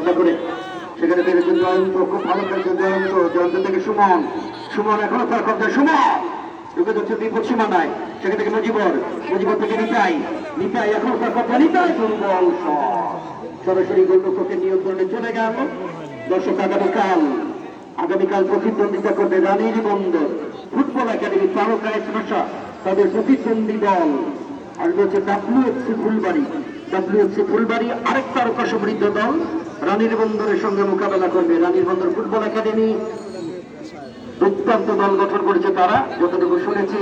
লম্বা করে সেখানে পেরেছেন জয়ন্ত, খুব ভালো খেলছেন জয়ন্ত। জয়ন্ত থেকে সুমন, সুমন এখনো তার কবজা, সুমন ঢুকে যাচ্ছে বিপদ সীমানায়, সেখান থেকে মুজিবর, মুজিবর থেকে নিতাই, নিতাই এখনো তার কবজা, নিতাই দুর্বল শট সরাসরি গোলরক্ষকের নিয়ন্ত্রণে চলে গেল। দর্শক আগামীকাল প্রতিদ্বন্দ্বিতা করবে রানীর বন্দর ফুটবল একাডেমি তারকা স্পর্শা, তাদের প্রতিদ্বন্দ্বী দল আসবে হচ্ছে WFC ফুলবাড়ি। WFC ফুলবাড়ি আরেক তারকা সমৃদ্ধ দল রানীর বন্দরের সঙ্গে মোকাবেলা করবে। রানীর বন্দর ফুটবল একাডেমি দুর্দান্ত দল গঠন করেছে তারা, যতটুকু শুনেছি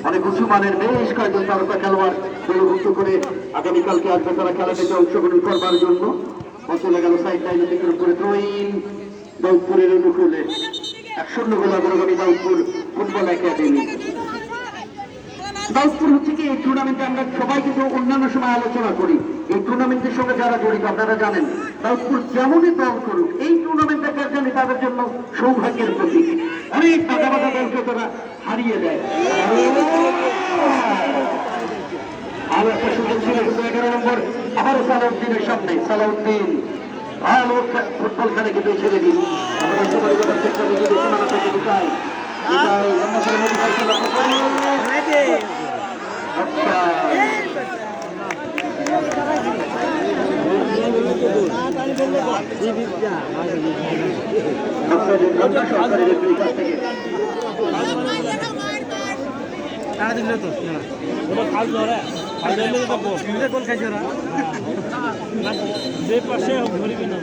অনেক উঁচু মানের বেশ কয়েকজন তারকা খেলোয়াড় দলভুক্ত করে আগামীকালকে আসবে তারা খেলাটিতে অংশগ্রহণ করবার জন্য। চলে গেল সাইড লাইন থেকে উপরে থ্রোইন দাউদপুরের অনুকূলে 1-0 গোল অগ্রগামী দাউদপুর ফুটবল একাডেমি। দাউদপুর হচ্ছে কি এই টুর্নামেন্টে আমরা সবাই কিন্তু অন্যান্য সময় আলোচনা করি, এই টুর্নামেন্টের সঙ্গে যারা জড়িত আপনারা জানেন দাউদপুর যেমনই দল করুক এই টুর্নামেন্ট দেখার জন্য তাদের জন্য সৌভাগ্যের প্রতীক। অনেক টাকা বাধা দলকে তারা হারিয়ে দেয়। আরো একটা সুযোগ ছিল কিন্তু 11 নম্বর আবারও সালাউদ্দিনের সামনে, সালাউদ্দিন ভালো ফুটবল খেলে কিন্তু ছেড়ে দিন আমরা সবাই চেষ্টা করি সীমানা থেকে ঢুকাই যে পাশে ধরিবি না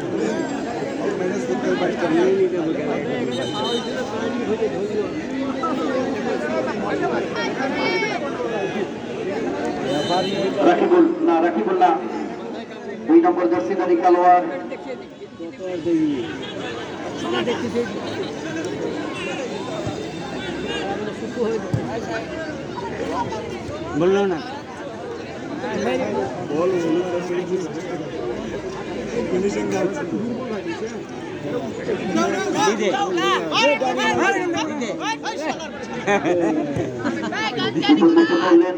রাকিবুল না, রাকিবুল না, 2 নম্বর জার্সিধারী খেলোয়াড় বললো না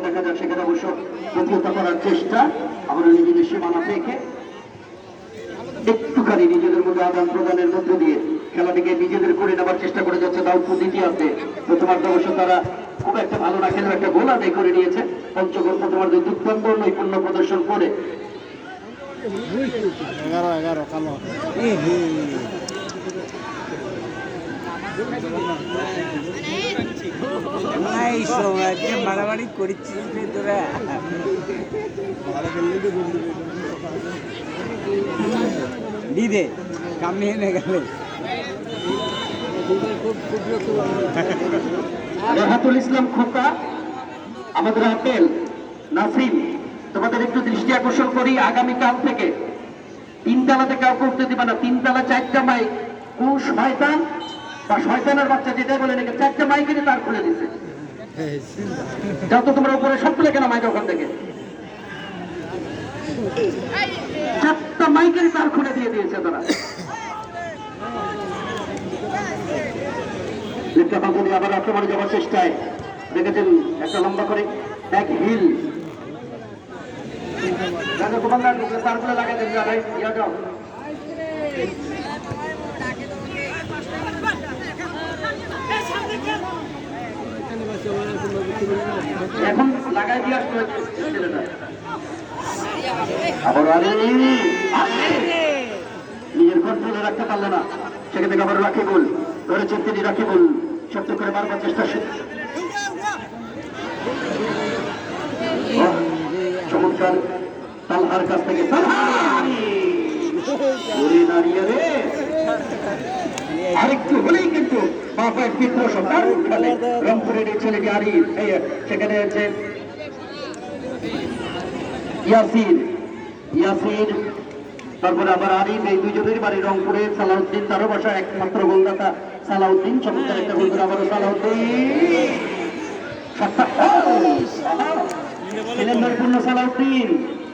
দেখা যাক সেখানে অবশ্য প্রতিহত করার চেষ্টা আমরা নিজেদের সীমানা থেকে একটুখানি নিজেদের মধ্যে আদান প্রদানের মধ্য দিয়ে খেলাটিকে নিজেদের করে নেবার চেষ্টা করে যাচ্ছে দাউদপুর দ্বিতীয়ার্ধে। প্রথমার্ধে অবশ্য তারা খুব একটা ভালো না খেলেও একটা গোল আদায় করে নিয়েছে। পঞ্চগড় প্রথমার্ধে দুর্দান্ত নৈপুণ্য প্রদর্শন করে 11 কালো মারামারি করছিস তোরা দিদে কামে এনে গেলে রাহাতুল ইসলাম খোকা, আমাদের আপেল নাসিম, তোমাদের একটু দৃষ্টি আকর্ষণ করি আগামীকাল থেকে 3 তলাতে কাউকে উঠতে দিবা না। 3 তলা 4টা মাইক, কোন শয়তান বা শয়তানের বাচ্চা যেটাই বলে নাকি 4টা মাইকের তার খুলে দিছে। যাও তো তোমরা উপরে সব তুলে কেন মাইক ওখান থেকে 4টা মাইকের তার খুলে দিয়ে দিয়েছে তারা। আবার আক্রমণে যাওয়ার চেষ্টায় দেখেছেন একটা লম্বা করে ব্যাক হিল তারপরে লাগাই দেন যাও এখন লাগাই দিয়ে আসতে ছেলেটা আবার নিজের কন্ট্রোলে রাখতে পারলো না, সেখান থেকে আবার রাকিবুল ধরেছেন তিনি, রাকিবুল শব্দ করে মারবার চেষ্টা চমৎকার তালহার কাছ থেকে আরেকটু হলেই কিন্তু বাপায় বিদ্রোহ দারুণ খেলে রংপুরের এই ছেলেটি আরিফ, সেখানে আছে ইয়াসির, ইয়াসির তারপরে আবার আরিফ, এই দুজনের বাড়ি রংপুরে। সালাউদ্দিন তারও বাসা একমাত্র গোলদাতা সালাউদ্দিন, চমৎকার একটা গোল করে আবারও সালাউদ্দিন নৈপুণ্য সালাউদ্দিন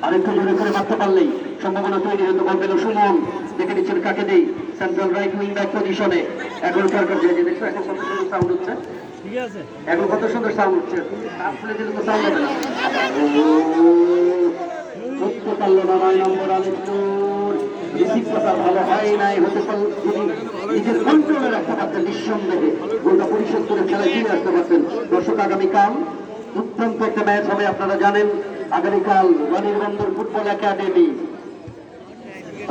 আরেকটু জোরে করে মারতে পারলেই সম্ভাবনা তৈরি হতো। বল পেল সুমন, দেখে নিচ্ছেন কাকে দেই সেন্ট্রাল রাইট উইং ব্যাক পজিশনে। এখনকার কাছে দেখছো এখন কত সুন্দর সাউন্ড হচ্ছে, এখন কত সুন্দর সাউন্ড হচ্ছে, খুলে দিলে তো সাউন্ড হবে না। করতে পারলো না 9 নম্বর আলিপুর রিসিভটা ভালো হয় নাই, হতে পারে যদি নিজের কন্ট্রোলে রাখতে পারতেন নিঃসন্দেহে গোলটা পরিশোধ করে খেলায় ফিরে আসতে পারতেন। দর্শক, আগামীকাল দুর্দান্ত একটা ম্যাচ হবে, আপনারা জানেন। আগামীকাল রানীর বন্দর ফুটবল একাডেমি,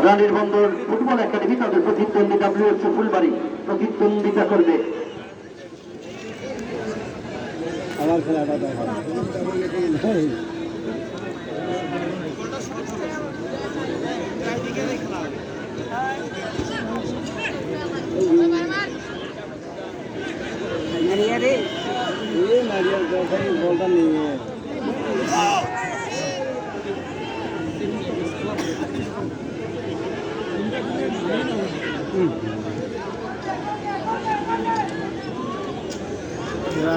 রানীর বন্দর ফুটবল একাডেমি তাদের প্রতিদ্বন্দ্বী WFC ফুলবাড়ি প্রতিদ্বন্দ্বিতা করবে। আমার খেলাটা দেখা বলটা নিয়ে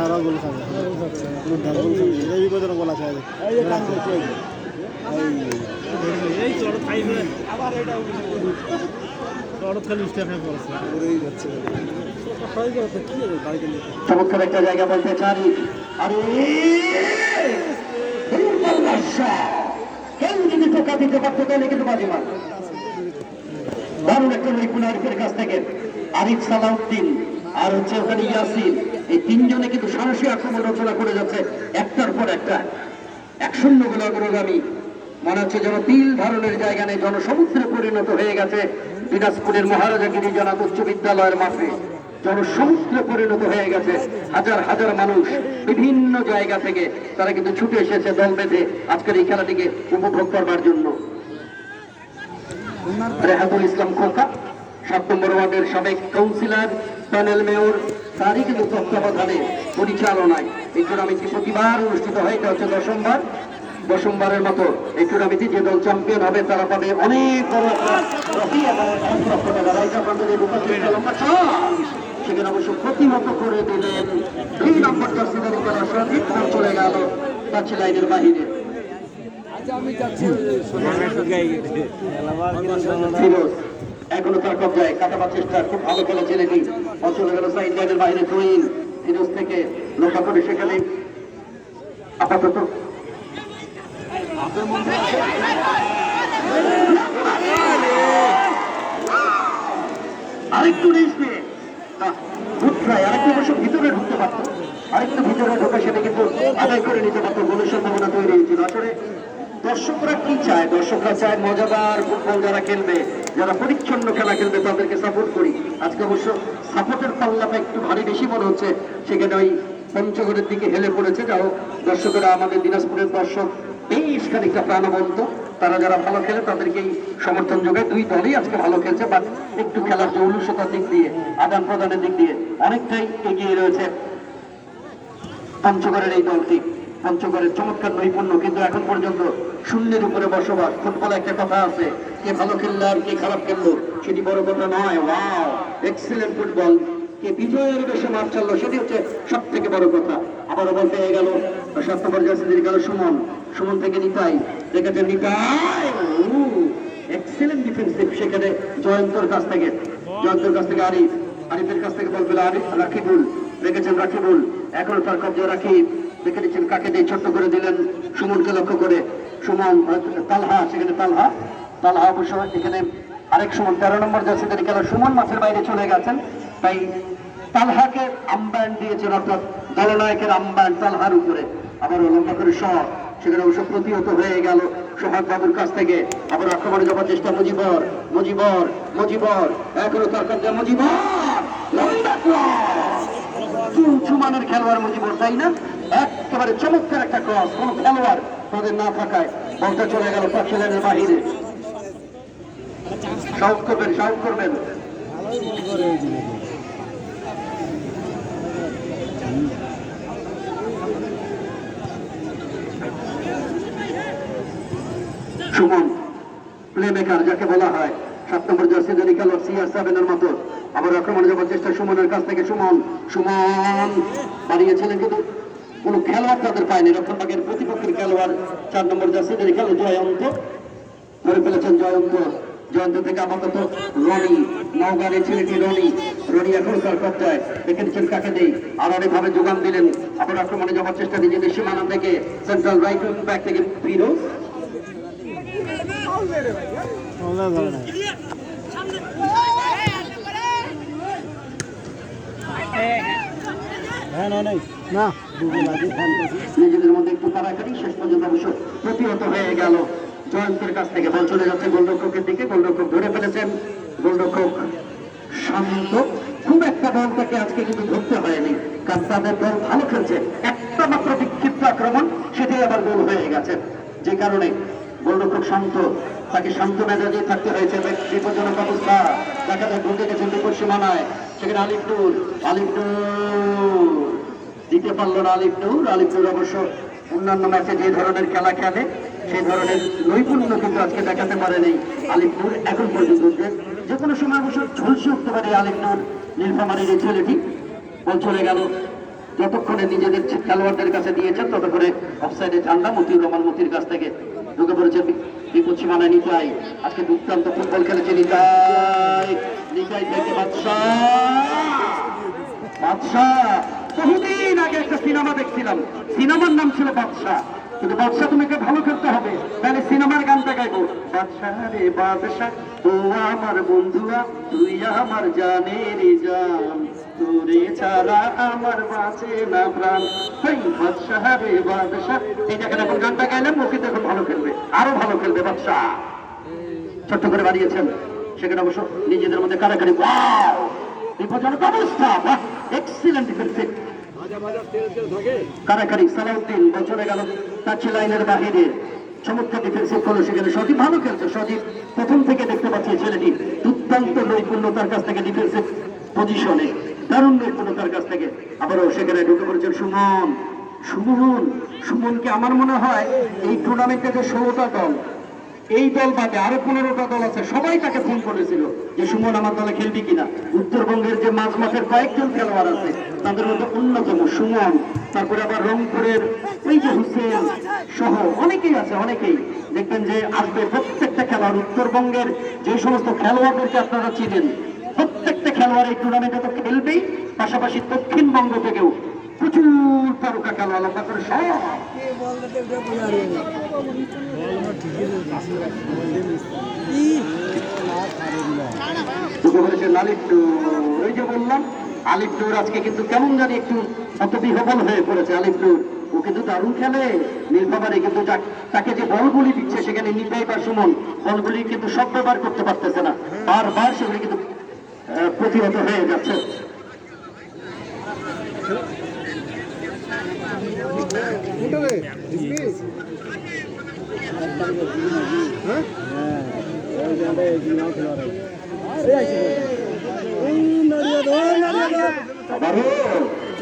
আরো গোল খাবে এই বিপদের গোল আছে এই চড় খাইবে আবার এটা চড় খালি স্টেপে পড়ছে ঘুরেই যাচ্ছে। চমৎকার একটা জায়গা বলতে চাই। আরে কেউ যদি টোকা দিতে পারতো তাহলে কিন্তু বাজিমাত। দারুণ একটা নৈপুণ আরিফের কাছ থেকে আরিফ সালাউদ্দিন আর হচ্ছে ওখানে ইয়াসিন, এই তিনজনে কিন্তু সাহসী আক্রমণ রচনা করে যাচ্ছে একটার পর একটা। 1-0 গোলে অগ্রগামী। মনে হচ্ছে যেন তিল ধারণের জায়গা নেই, জনসমুদ্রে পরিণত হয়ে গেছে দিনাজপুরের মহারাজা গিরিজনাথ উচ্চ বিদ্যালয়ের মাঠে। জনসমুদ্রে পরিণত হয়ে গেছে। হাজার হাজার মানুষ বিভিন্ন জায়গা থেকে তারা কিন্তু ছুটে এসেছে দল বেঁধে আজকের এই খেলাটিকে উপভোগ করবার জন্য। রেহাতুল ইসলাম খোকা 7 নম্বর ওয়ার্ডের সাবেক কাউন্সিলর, প্যানেল মেয়র, তারই কিন্তু তত্ত্বাবধানে পরিচালনায় এই টুর্নামেন্টটি প্রতিবার অনুষ্ঠিত হয়। এটা হচ্ছে দশমবারের মতো এই টুর্নামেন্টে যে দল চ্যাম্পিয়ন হবে তারা পাবে অনেক বড় ট্রফি এবং 1 লক্ষ টাকা। সেখানে অবশ্য প্রতিমত করে দিলেন 3 নম্বর জার্সিদারি করার সঠিক চলে গেল যাচ্ছে লাইনের বাহিরে। এখনো তার কবজায় কাটাবার চেষ্টা, খুব ভালো খেলা ছেলেটি চলে গেল সাইড লাইনের বাইরে। জয়ীন ফিরোজ থেকে লক্ষ্য করে সেখানে আপাতত আরেকটু রেস পেয়ে আরেকটু অবশ্য ভিতরে ঢুকতে পারতো, আরেকটু ভিতরে ঢোকা সেটা কিন্তু আদায় করে নিতে পারতো, গোলের সম্ভাবনা তৈরি হয়েছিল। আসলে দর্শকরা কি চায়? দর্শকরা চায় মজাদার ফুটবল, যারা খেলবে, যারা পরিচ্ছন্ন খেলা খেলবে তাদেরকে সাপোর্ট করি। আজকে অবশ্য সাপোর্টের পাল্লাটা একটু ভারী বেশি মনে হচ্ছে, সেখানে ওই পঞ্চগড়ের দিকে হেলে পড়েছে। যাও দর্শকেরা, আমাদের দিনাজপুরের দর্শক বেশ খানিকটা প্রাণবন্ত, তারা যারা ভালো খেলে তাদেরকেই সমর্থন যোগায়। দুই দলই আজকে ভালো খেলছে, বাট একটু খেলার জৌলুসতার দিক দিয়ে, আদান প্রদানের দিক দিয়ে অনেকটাই এগিয়ে রয়েছে পঞ্চগড়ের এই দলটি। পঞ্চগড়ের চমৎকার নৈপুণ্য, কিন্তু এখন পর্যন্ত 0-এর উপরে বসবাস। ফুটবল একটা কথা আছে, কে ভালো খেললো আর কে খারাপ খেললো সেটি বড় কথা নয়। Wow, excellent football. কে বিজয়ের বেশে মাঠ চাললো সেটি হচ্ছে সব থেকে বড় কথা। আবারও বলতে গেল 7 নম্বর জার্সি গেল সুমন থেকে নিতাই, দেখেছেন নিতাই, এক্সিলেন্ট ডিফেন্সিভ সেখানে জয়ন্তর কাছ থেকে আরিফের কাছ থেকে বল পেল রাকিবুল, রেখেছেন রাকিবুল, এখনো তার কবজা রাকিব, দেখে দিচ্ছেন কাকে দিয়ে ছোট্ট করে দিলেন সুমনকে লক্ষ্য করে। সুমন তালহা, সেখানে তালহা অবশ্য এখানে আরেক সুমন 13 নম্বর জার্সিদের খেলা সুমন মাঠের বাইরে চলে গেছেন, তাই তালহাকে আম্বায়ন দিয়েছেন, অর্থাৎ দলনায়কের আম্বায়ন তালহার উপরে। আবার লম্বা করে শট, সেখানে অবশ্য প্রতিহত হয়ে গেল সোহাগ বাবুর কাছ থেকে। আবার আক্রমণে যাওয়ার চেষ্টা মুজিবর, এখনো তার কবজা মুজিবর, চুমানের খেলোয়াড় মুজিবর, তাই না? একেবারে চমৎকার একটা ক্রস, কোন খেলোয়াড় তাদের না থাকায় বলটা চলে গেল পাখিলেনের বাহিরে। সাউথ করবেন সুমন, প্লেমেকার যাকে বলা হয়, 7 নম্বর জার্সি জানি খেলোয়াড় CR7-এর মতো। আবার আক্রমণে যাওয়ার চেষ্টা সুমনের কাছ থেকে। সুমন বাড়িয়েছিলেন, কিন্তু কোন খেলোয়াড় তাদের পায়নি। রক্ষণভাগের প্রতিপক্ষের খেলোয়াড় 4 নম্বর জার্সি জানি খেলো জয়ন্ত, ধরে ফেলেছেন জয়ন্ত থেকে আপাতত রনি, নওগাঁর ছেলেটি রনি এখন তার কবজায়, দেখে নিচ্ছেন কাকে দেই, আর অনেকভাবে যোগান দিলেন। আবার আক্রমণে যাওয়ার চেষ্টা নিজেদের সীমানা থেকে সেন্ট্রাল রাইট ব্যাক থেকে ফিরোজ না নিজেদের মধ্যে একটু কারাকারি শেষ পর্যন্ত অবশ্য প্রতিহত হয়ে গেল জয়ন্তের কাছ থেকে। বল চলে যাচ্ছে গোলরক্ষকের দিকে, গোলরক্ষক ধরে ফেলেছেন, গোলরক্ষক শান্ত। খুব একটা বল তাকে আজকে কিন্তু ধরতে হয়নি, কারণ তাদের দল ভালো খেলছে। একটা মাত্র বিক্ষিপ্ত আক্রমণ, সেটাই আবার গোল হয়ে গেছে, যে কারণে গোলরক্ষক শান্ত, তাকে শান্ত মেজাজে থাকতে হয়েছে। বিপজ্জনক অবস্থা, দেখা যায় ঢুকে গেছে বিপদ সীমানায়, সেখানে আলিফুর দিতে পারলো না। আলিফুর অবশ্য অন্যান্য ম্যাচে যে ধরনের খেলা খেলে সেই ধরনের নৈপুণ্য কিন্তু আজকে দেখাতে পারেনি আলিফুর এখন পর্যন্ত। যে কোনো সময় অবশ্য ঝলসে উঠতে পারে আলিফুর নীলফামারীর এই ছেলেটি। বল চলে গেল, যতক্ষণে নিজেদের খেলোয়াড়দের কাছে দিয়েছেন ততক্ষণে অফসাইডে ঝান্ডা মতিউর রহমান মতির কাছ থেকে ঢুকে পড়েছে বিপদ সীমানায় নিতাই। আজকে দুর্দান্ত ফুটবল খেলেছে নিতাই থেকে বাদশাহ। বহুদিন আগে একটা সিনেমা দেখছিলাম, সিনেমার নাম ছিল বাদশাহ। কিন্তু বাদশাহ তোমাকে ভালো খেলতে হবে, তাহলে সিনেমার গানটা গাইবো, বাদশাহ রে বাদশাহ ও আমার বন্ধুয়া তুই আমার জানের জান, তোরে ছাড়া আমার বাঁচে না প্রাণ, বাদশাহ রে বাদশাহ। এই দেখেন এখন গানটা গাইলাম, ওকে দেখুন ভালো খেলবে, আরো ভালো খেলবে বাদশাহ। ছোট্ট করে বাড়িয়েছেন, সেখানে অবশ্য নিজেদের মধ্যে কারাকারি। বিপজ্জনক অবস্থা, এক্সিলেন্ট ডিফেন্সিভ কারাকারি। সালাউদ্দিন বল চলে গেল টাচ লাইনের বাহিরে, চমৎকার ডিফেন্সিভ করলো সেখানে। সজীব ভালো খেলছে, সজীব প্রথম থেকে দেখতে পাচ্ছি ছেলেটি দুর্দান্ত নৈপুণ্যতার কাছ থেকে ডিফেন্সিভ পজিশনে, দারুণ নৈপুণ্যতার কাছ থেকে। আবারও সেখানে ঢুকে পড়েছেন সুমনকে আমার মনে হয় এই টুর্নামেন্টে যে 16টা দল, এই দল বাদে আরো 15টা দল আছে, সবাই তাকে ফোন করেছিল যে সুমন আমার দলে খেলবি কিনা। উত্তরবঙ্গের যে মাঝ মাঠের কয়েকজন খেলোয়াড় আছে তাদের মধ্যে অন্যতম সুমন, তারপরে আবার রংপুরের এই যে হুসেন সহ অনেকেই আছে, অনেকেই দেখবেন যে আসবে। প্রত্যেকটা খেলোয়াড় উত্তরবঙ্গের যে সমস্ত খেলোয়াড়দেরকে আপনারা চিনেন, প্রত্যেকটা খেলোয়াড় এই টুর্নামেন্টে তো খেলবেই, পাশাপাশি দক্ষিণবঙ্গ থেকেও প্রচুর তারকা খেলোয়াড় লম্বা করে সব ওই যে বললাম আলিফুর আজকে কিন্তু কেমন জানি একটু হতবিহ্বল হয়ে পড়েছে। আলিফুর ও কিন্তু দারুণ খেলে নীলফামারী, কিন্তু তাকে যে বলগুলি দিচ্ছে সেখানে নিতাই বা সুমন বলগুলি কিন্তু সব ব্যবহার করতে পারতেছে না, বারবার সেগুলি কিন্তু প্রতিহত হয়ে যাচ্ছে।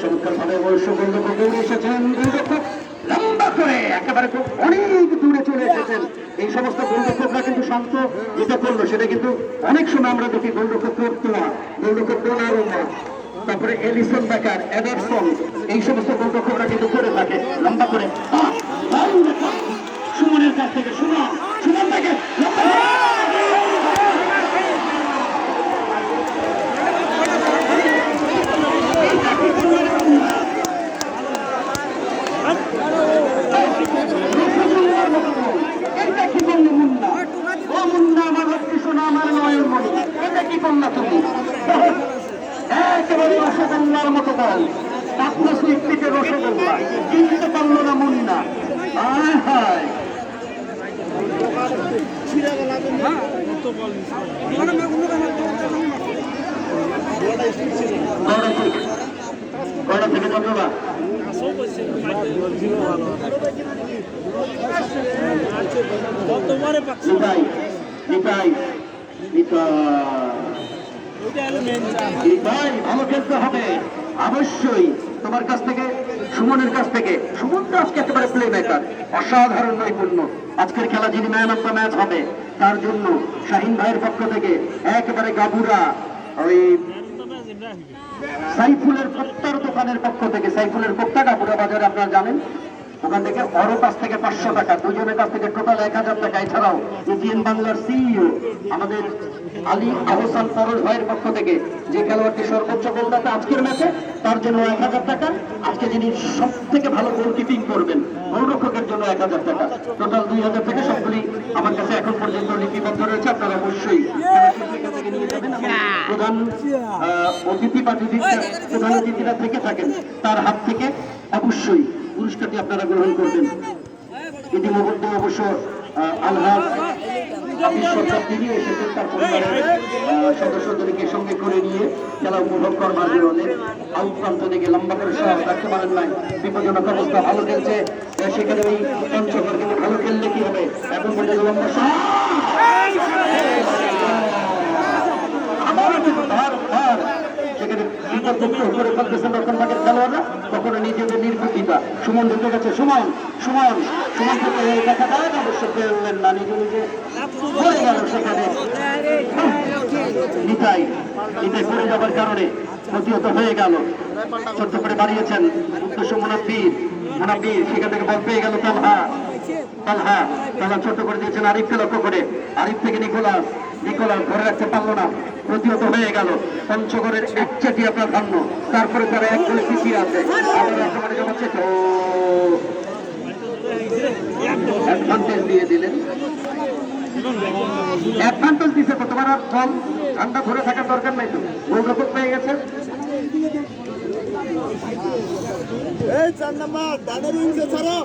চমৎকার ভাবে এসেছেন লম্বা করে, একেবারে খুব অনেক দূরে চলে এসেছেন। এই সমস্ত গোলরক্ষকরা কিন্তু শান্ত যেটা করলো সেটা কিন্তু অনেক সময় আমরা দেখি গোলরক্ষক করতো না, গোলরক্ষক ডোনারুমা, তারপরে এলিসন বেকার, এডারসন, এই সমস্ত গোলরক্ষকরা কিন্তু করে থাকে লম্বা করে। সুমনের কাছ থেকে সুমন থেকে একেবারে রসগোল্লার মতো বল, পাত্র স্লিপটিতে রসগোল্লা, কিনতে পারলো না মুন্না। গড়া থেকে ধন্যবাদ। ভালো খেলতে হবে অবশ্যই তোমার কাছ থেকে, সুমনের কাছ থেকে। সুমন তো আজকে একেবারে প্লে মেকার, অসাধারণ নৈপুণ্য। আজকের খেলা যিনি ম্যান অফ দ্য ম্যাচ হবে তার জন্য শাহিন ভাইয়ের পক্ষ থেকে একেবারে গাবুরা ওই সাইফুলের কোপ্তার দোকানের পক্ষ থেকে, সাইফুলের কোপ্তা গাবুরা বাজারে আপনারা জানেন, ওখান থেকে ওর কাছ থেকে 500 টাকা, দুজনের কাছ থেকে টোটাল 1000 টাকা। এছাড়াও এজিএন বাংলার সিইও আমাদের আলী আহসান পরশ ভাইয়ের পক্ষ থেকে যে খেলোয়াড়টি সর্বোচ্চ গোলদাতা আজকের ম্যাচে, তার জন্য 1000 টাকা। আজকে যিনি সব থেকে ভালো গোলকিপিং করবেন গোলরক্ষকের জন্য 1000 টাকা, টোটাল 2000 টাকা। সবগুলি আমার কাছে এখন পর্যন্ত লিপিবদ্ধ রয়েছে, আপনারা অবশ্যই থেকে নিয়ে যাবেন। প্রধান অতিথি বা যদি প্রধান অতিথিরা থেকে থাকেন তার হাত থেকে অবশ্যই পুরস্কারটি আপনারা গ্রহণ করবেন। ইতিমধ্যে অবশ্য আলহাজ সরকার তিনি এসেছেন তার পরিবারের সদস্যদেরকে সঙ্গে করে নিয়ে খেলা উপভোগ করবার জন্য। আউট প্রান্ত থেকে লম্বা করে সব রাখতে পারেন নাই, বিপজ্জনক অবস্থা। ভালো খেলছে সেখানে ওই পঞ্চগড়, কিন্তু ভালো খেললে কি হবে এখন পর্যন্ত লম্বা সেখানে করে ফেলতেছেন রক্ষণভাগের খেলোয়াড়রা, কখনো নিজেদের নির্বুদ্ধিতা। সুমন ঢুকে গেছে, সুমন সুমন সুমন থেকে দেখা যায় অবশ্য পেলেন না, নিজে নিজে পড়ে গেল সেখানে। নিতাই নিতাই পড়ে যাবার কারণে প্রতিহত হয়ে গেল। ছোট্ট করে বাড়িয়েছেন উদ্দেশ্য মুনাব্বির, মুনাব্বির সেখান থেকে বল পেয়ে গেল তালহা, তালহা তালহা ছোট্ট করে দিয়েছেন আরিফকে লক্ষ্য করে। আরিফ থেকে নিকোলাস, নিকোলাস ধরে রাখতে পারলো না, প্রতিহত হয়ে গেল। পঞ্চগড়ের একচেটিয়া প্রাধান্য, তারপরে তারা এক গোলে পিছিয়ে আছে। আবার একেবারে জমাচ্ছে তো অ্যাডভান্টেজ দিয়ে দিলেন, অ্যাডভান্টেজ দিছে তো। তোমার আর বল ঠান্ডা ধরে থাকার দরকার নাই তো, গোলরক্ষক পেয়ে গেছে। এই 4 নাম্বার দাদা রুইছে ছাড়ো।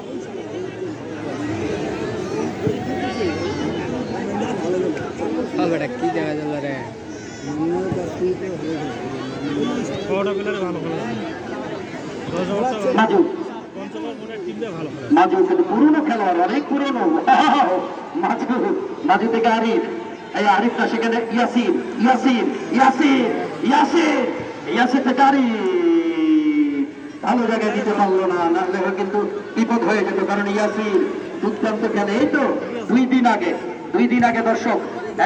বেটা কি দেখা গেল রে, মাজু কিন্তু পুরনো খেলোয়াড়, অনেক পুরনো মাজু। মাজু থেকে আরিফ, এই আরিফটা সেখানে ইয়াসির, ইয়াসির ইয়াসির ইয়াসির ইয়াসির থেকে আরিফ ভালো জায়গায় দিতে পারলো না, নাহলে কিন্তু বিপদ হয়ে যেত। কারণ ইয়াসির দুর্দান্ত খেলে। এই তো 2 দিন আগে দর্শক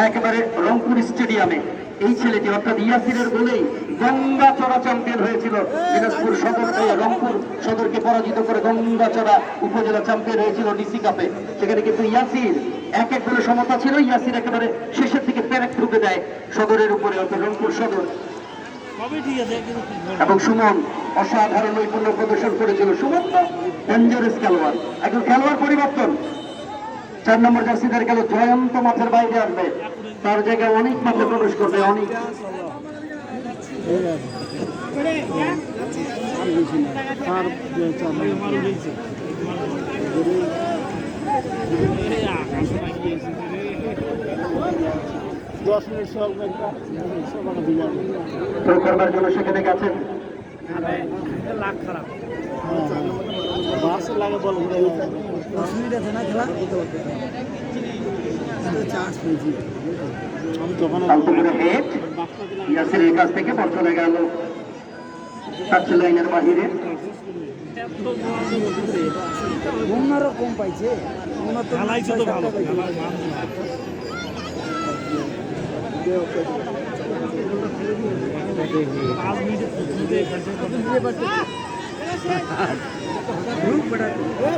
একেবারে রংপুর স্টেডিয়ামে এই ছেলেটি অর্থাৎ ইয়াসিরের গোলেই গঙ্গাচড়া চ্যাম্পিয়ন হয়েছিল। দিনাজপুর সদর, রংপুর সদরকে পরাজিত করে গঙ্গাচড়া উপজেলা চ্যাম্পিয়ন হয়েছিল ডিসি কাপে। সেখানে কিন্তু ইয়াসির এক গোলে সমতা ছিল। ইয়াসির একেবারে শেষের দিকে প্যারেক ঢুকে দেয় সদরের উপরে, অর্থাৎ রংপুর সদর। এবং সুমন অসাধারণ নৈপুণ্য প্রদর্শন করেছিল। সুমন তো ডেঞ্জারাস খেলোয়াড়, এখন খেলোয়াড় পরিবর্তন। 4 নম্বর জার্সিদার গেল জয়ন্ত মাঠের বাইরে আসবে, তার জায়গায় অনেক মাঠে প্রবেশ করবে। অনেক করবার জন্য সেখানে গেছেন। ইয়াসিরের কাছ থেকে বল চলে গেল টাচ লাইনের বাহিরে। কম পাইছে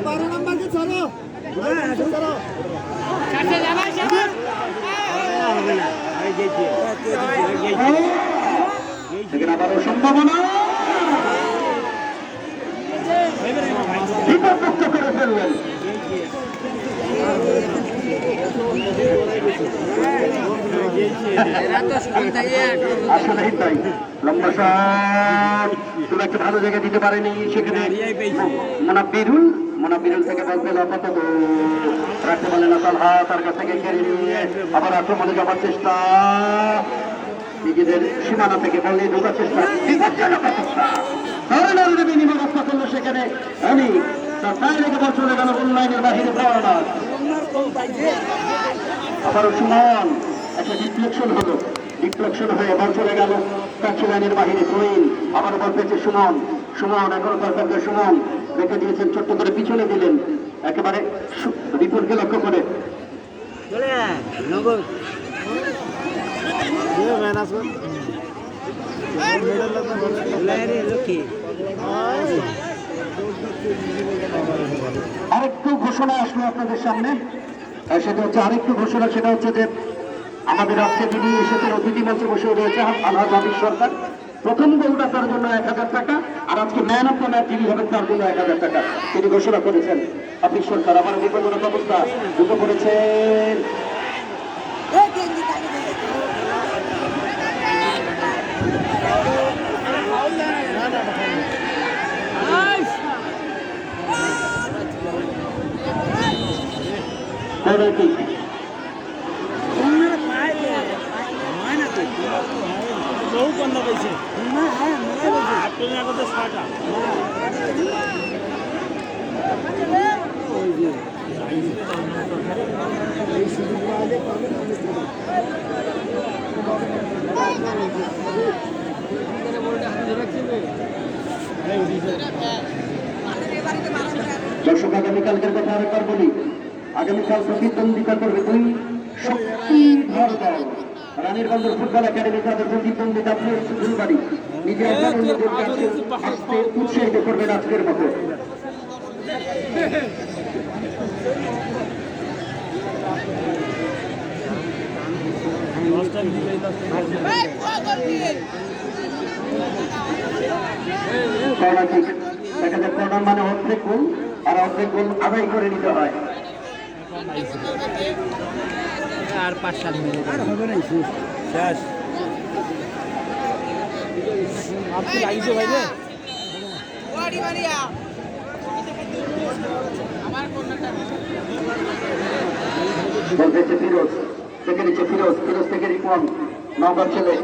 বারো নাম্বারকে ছাড়ো, ছাড়ো সেখানে আবারও সম্ভাবনা বিপর্যস্ত করে ফেললেন। আসলেই তাই, লম্বা শট খুব একটা ভালো জায়গায় দিতে পারেনি। সেখানে মোনাব্বিরুল থেকে বল পেল, আপাতত রাখতে পারলেন না তালহা, তার কাছ থেকে কেড়ে নিয়ে আবার আক্রমণে যাওয়ার চেষ্টা, নিজেদের সীমানা থেকে বল নিয়ে ঢোকার চেষ্টা, বিনিময় রক্ষা করলো সেখানে অনেক। তার পায়ে লেগে বল চলে গেল অনলাইনের বাহিরে। আবারও সুমন, একটা ডিফ্লেকশন হলো, ডিফ্লেকশন হয়ে বল চলে গেল টাচ লাইনের বাহিরে। তুইন আবার বল পেয়েছে সুমন, সুমন এখনো তার পক্ষে সুমন রেখে দিয়েছেন, ছোট্ট করে পিছনে দিলেন একেবারে রিপনকে লক্ষ্য করে। আরেকটু ঘোষণা আসলো আপনাদের সামনে, সেটা হচ্ছে আরেকটু ঘোষণা, সেটা হচ্ছে যে আমাদের আজকে যিনি এসেছেন অতিথি মঞ্চে বসে রয়েছে আলহাজ হাফিজ সরকার, প্রথম গোলটা তার জন্য 1000 টাকা, আর আজকে ম্যান অফ দ্য ম্যাচ যিনি হবেন তার জন্য 1000 টাকা তিনি ঘোষণা করেছেন হাফিজ সরকার। আমার বিপজ্জনক অবস্থা ঢুকে পড়েছেন। Corner kick. বহু বন্ধ পেয়েছে আপনার আগতে 6টা দর্শক, আগামীকালকের কথা আরেকবার বলি, আগামীকাল প্রতিদ্বন্দ্বিতা করবে দুই শক্তিধর দল। রানীর বন্দর ফুটবল একাডেমি তাদের প্রতিদ্বন্দ্বিতা ফুলবাড়ি নিজে আসতে উৎসাহিত করবেন আজকের মতো। কর্নার কিক, দেখা যায় কর্নার মানে অর্ধেক গোল, আর অর্ধেক গোল আদায় করে নিতে হয়। আর 5-7 মিনিট শেষ আপনি লাগিয়েছে ভাই রে বলতেছে ফিরোজ, থেকে নিচ্ছে ফিরোজ, ফিরোজ থেকে রিপন, নম্বর ছেলে,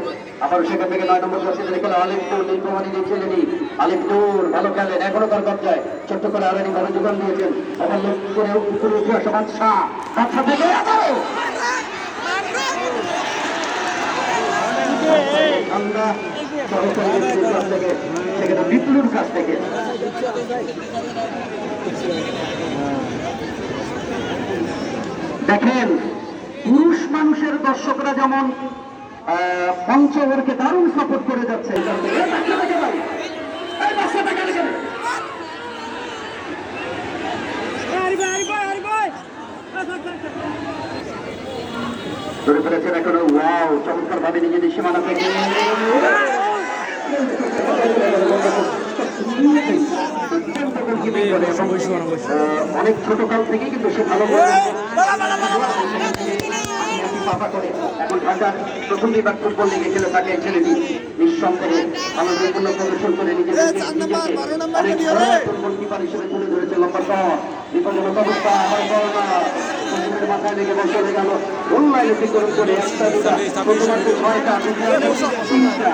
আবার সেখান থেকে 9 নম্বর জার্সি খেলে আলিফুর, নীলকুমারী ছেলেনি, আলিফুর ভালো খেলেন, এখনো তার কবজায়, ছোট্ট করে আলানি ভালো যোগান দিয়েছেন, আবার লোক করে উপরে উঠে আসা বাদশা, বাদশা থেকে আবারও আমরা সহকারীর কাছ থেকে, সেখানে বিপ্লুর কাছ থেকে দেখেন পুরুষ মানুষের দর্শকরা যেমন পঞ্চগড়কে দারুণ সাপোর্ট করে যাচ্ছে। ধরে ফেলেছেন এখনো, ওয়াও চমৎকার ভাবে নিজেদের সীমানা থেকে অনেক ছোট কাল থেকে কিন্তু সে ভালো পাপা করে এখন ঢাকার প্রথম বিভাগ ফুটবল লিগে খেলে থাকে ছেলেটি নিঃসন্দেহে ভালো নৈপুণ্য প্রদর্শন করে নিজেকে অনেক ফুটবল কিপার হিসেবে তুলে ধরেছে। লম্বা শট, বিপজ্জনক অবস্থা, আবার করোনা মাথায় লেগে বসে গেল, অনলাইনে অতিক্রম করে একটা দুটা প্রথমার্ধে 6টা, তিনটা,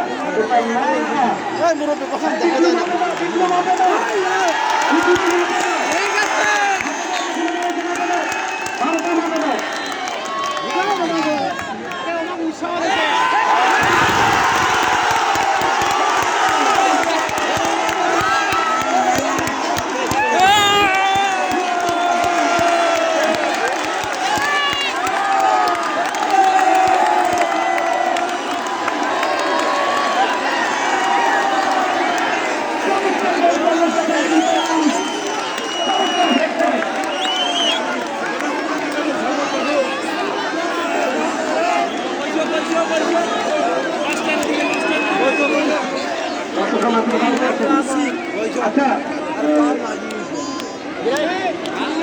আচ্ছা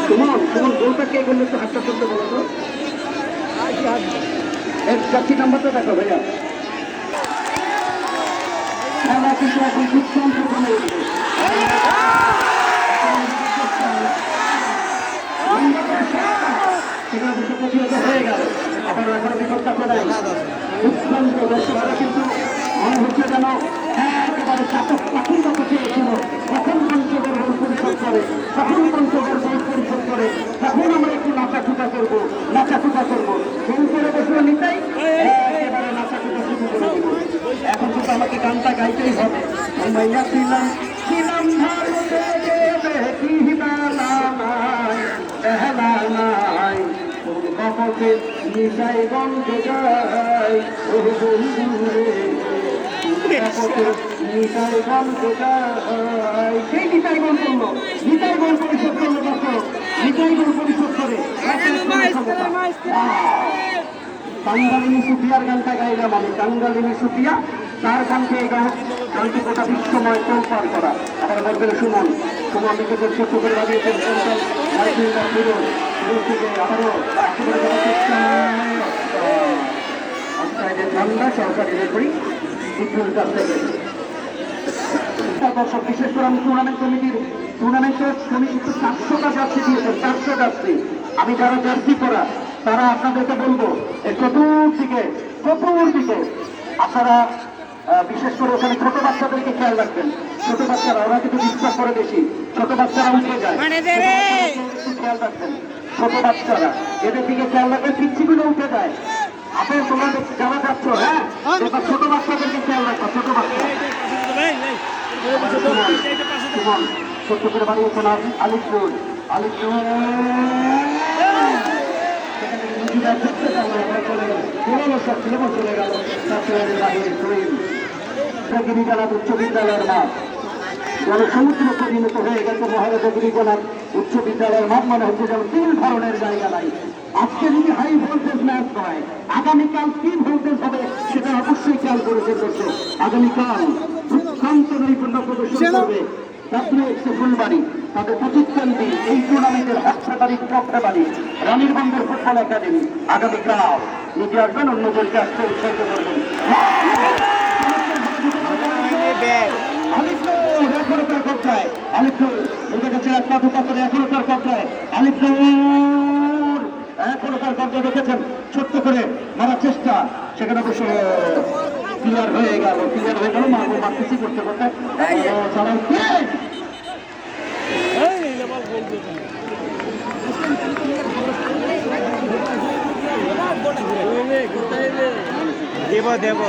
সুমন, সুমন গোলটা কে করলে একটু হাতটা করতে বলো তো, জার্সি নাম্বারটা দেখো ভাইয়া। খেলা কিন্তু এখন দুঃসান্ত হয়ে গেছে, সেখানে দুটো প্রতিহত হয়ে গেল, আবার এখনো বিপদটা নাই দুঃসান্ত দর্শকরা কিন্তু মনে হচ্ছে যেন একেবারে চাতক পাখির মতো চেয়েছিল। কখন পঞ্চগড় গোল পরিশোধ করে, কখন পঞ্চগড় গোল পরিশোধ করে, তখন আমরা একটু নাচাচুটা করবো, নাচাচুটা করবো, শুরু করে বসলো নিতাই, একেবারে নাচাচুটা শুরু করে দেবো। এখন কিন্তু আমাকে গানটা গাইতেই হবে। মাইয়া ছিলাম ছিলাম ভালো দেখি হিমালা নাই এহলা নাই বাপকে নিশাই গন্ধ যায় ও বন্ধুরে নিতাই বলতে যায় সেই নিতাই বল করলো নিতাই বল পরিশোধ করলো দর্শক নিতাই বল পরিশোধ করে টাঙ্গালিনী সুফিয়ার গানটা গাইলাম আমি টাঙ্গালিনী সুফিয়া তার গানকে এই গানটি গোটা বিশ্বময় তোলপার করা আবার বলবেন সুমন সুমন নিজেকে ছোট্ট করে বানিয়েছেন আবারও ঠান্ডা সরকারি রেফারি বিদ্যুৎ কাছ থেকে দর্শক বিশেষ করে আমি টুর্নামেন্টের কমিটি 400টা জার্সি দিয়েছেন 400 জার্সি আমি যারা জার্সি করা তারা আপনাদেরকে বলবো চতুর্দিকে আপনারা বিশেষ করে ওখানে ছোট বাচ্চাদেরকে খেয়াল রাখবেন ছোট বাচ্চারা ওরা কিন্তু ডিস্টার্ব করে বেশি ছোট বাচ্চারা উঠে যায় একটু খেয়াল রাখবেন ছোট বাচ্চারা এদের দিকে খেয়াল রাখবেন পিচ্ছিগুলো উঠে যায় আপনার তোমরা যারা যাচ্ছ হ্যাঁ এবার ছোট বাচ্চাদেরকে খেয়াল রাখবো ছোট বাচ্চা ছোট্ট করে বানিয়েছেন আলিপুর গিরিজানাথ উচ্চ বিদ্যালয়ের মাঠ জনসমুদ্র পরিণত হয়ে গেছে মহারাজা গিরিজানাথ উচ্চ বিদ্যালয়ের মাঠ মনে হচ্ছে যেন 3 ধরনের জায়গা নাই আজকে যদি হাই ভোল্টেজ ম্যাচ হয় আগামীকাল কি ভোল্টেজ হবে সেটা অবশ্যই খেয়াল করেছে দর্শক আগামীকাল দুঃখান্ত নৈপুণ্য প্রদর্শন করবে ফুলবাড়ি তাদের প্রতিষ্ঠানটি এই টুর্নামেন্টের হস্তকারী ট্রফি রানীর বন্দর ফুটবল একাডেমি আগামীকাল নিজে আসবেন অন্যদেরকে আসতে উৎসাহিত করবেন এখনো তার কবজায় আলিপুর ওদের কাছে এক পাথর পাথরে এখনো তার কবজায় আলিপুর এখনো তার কবজা দেখেছেন ছোট্ট করে মারার চেষ্টা সেখানে অবশ্য ক্লিয়ার হয়ে গেল মারবো মারতেছি করতে দেব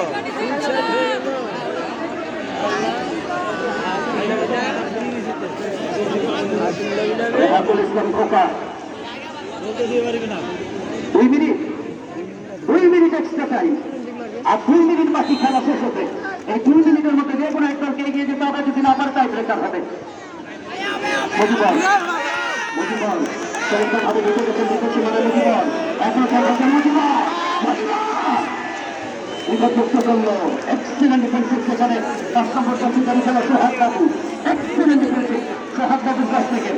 ইসলাম খোকা 2 মিনিট এক্সট্রা টাইম আর 2 মিনিট বাকি খেলা শেষ হতে এই 2 মিনিটের মধ্যে যে কোনো একদলকে এগিয়ে যেতে হবে যদি না পারে টাই ব্রেকার হবে মুজিবর ভাবে জিতে গেছেন বিপক্ষী মানে মুজিবর এখন খেলাছে মুজিবর বিপদমুক্ত করলো এক্সিলেন্ট ডিফেন্সিভ সেখানে 5 নম্বর জার্সি গাড়ি খেলা সোহাগ বাবু এক্সিলেন্ট ডিফেন্সিভ সোহাগ বাবুর কাছ থেকে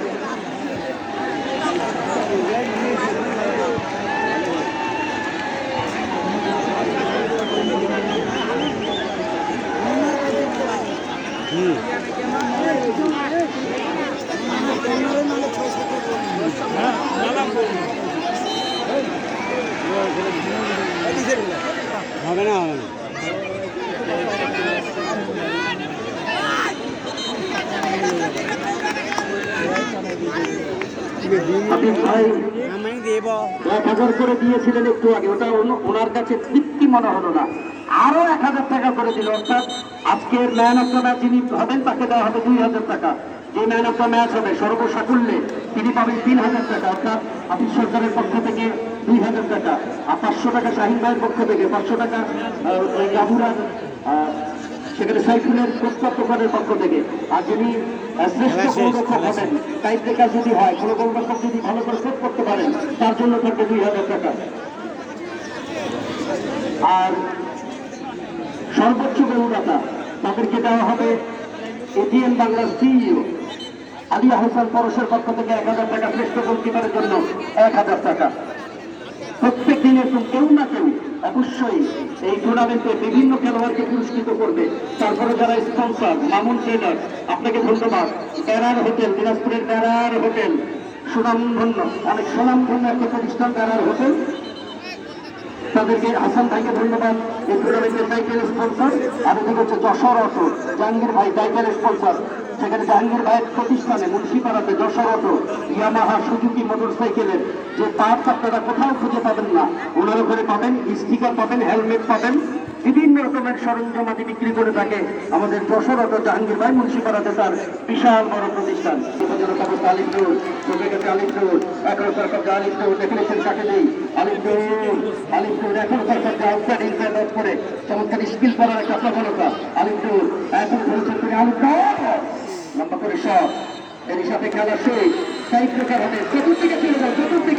হবে না ভাই 1000 করে দিয়েছিলেন একটু আগে ওটা ওনার কাছে তৃপ্তি মনে হলো না আরো 1000 টাকা করে দিল অর্থাৎ আজকের ম্যান অফ দ্য ম্যাচ যিনি হবেন তাকে দেওয়া হবে 2000 টাকা যে ম্যান অফ দ্য ম্যাচ হবে সর্বসাকুল্যে তিনি পাবেন 3000 টাকা অর্থাৎ আপিস সরকারের পক্ষ থেকে 2000 টাকা আর 500 টাকা শাহিন ভাইয়ের পক্ষ থেকে 500 টাকা গাবুরার সেখানে সাইফুলের প্রস্তাব প্রকারের পক্ষ থেকে আর যিনি শ্রেষ্ঠ গোলরক্ষক হবেন টাই ব্রেকার যদি হয় কোনো গোলরক্ষক যদি ভালো করে সেট করতে পারেন তার জন্য থাকবে 2000 টাকা আর সর্বোচ্চ গোলদাতা তাদেরকে দেওয়া হবে এটিএম বাংলার সিইও আলিয়া হোসেন পরশের পক্ষ থেকে 1000 টাকা শ্রেষ্ঠ গোলকিপারের জন্য 1000 টাকা প্রত্যেক দিন এরকম কেউ না কেউ অবশ্যই এই টুর্নামেন্টে বিভিন্ন খেলোয়াড়কে পুরস্কৃত করবে তারপরে যারা স্পন্সর মামুন ট্রেডার আপনাকে ধন্যবাদ ব্যারার হোটেল দিনাজপুরের ব্যারার হোটেল সুনামধন্য অনেক সুনামধন্য একটা প্রতিষ্ঠান ব্যারার হোটেল তাদেরকে হাসান ভাইকে ধন্যবাদ এই টুর্নামেন্টের টাইটেল স্পন্সর আর এদিকে হচ্ছে যশোর অটো জাহাঙ্গীর ভাই টাইটেল স্পন্সর সেখানে জাহাঙ্গীর ভাইয়ের প্রতিষ্ঠানে মুন্সিপাড়াতে Jessore auto Yamaha Suzuki motor সাইকেলের যে পার্টস আপনারা কোথাও খুঁজে পাবেন না ওনার ওখানে পাবেন স্টিকার পাবেন হেলমেট পাবেন বিভিন্ন রকমের সরঞ্জামাদি বিক্রি করে থাকে আমাদের যশোর অটো জাহাঙ্গীর ভাই মুন্সিপাড়াতে তার বিশাল বড় প্রতিষ্ঠান আলিপুর চলে গেছে আলিপুর 11 তারকা আলিপুর দেখেছেন কাকে নেই আলিপুর এখন তারকা আউটসাইড ইনসাইড আউট করে চমৎকার স্কিল করার একটা প্রবণতা আলিপুর এখন লম্বা করে শট এর সাথে খেলা শেষ সাইড কারণে চতুর্দিকে চলে যায় চতুর্দিকে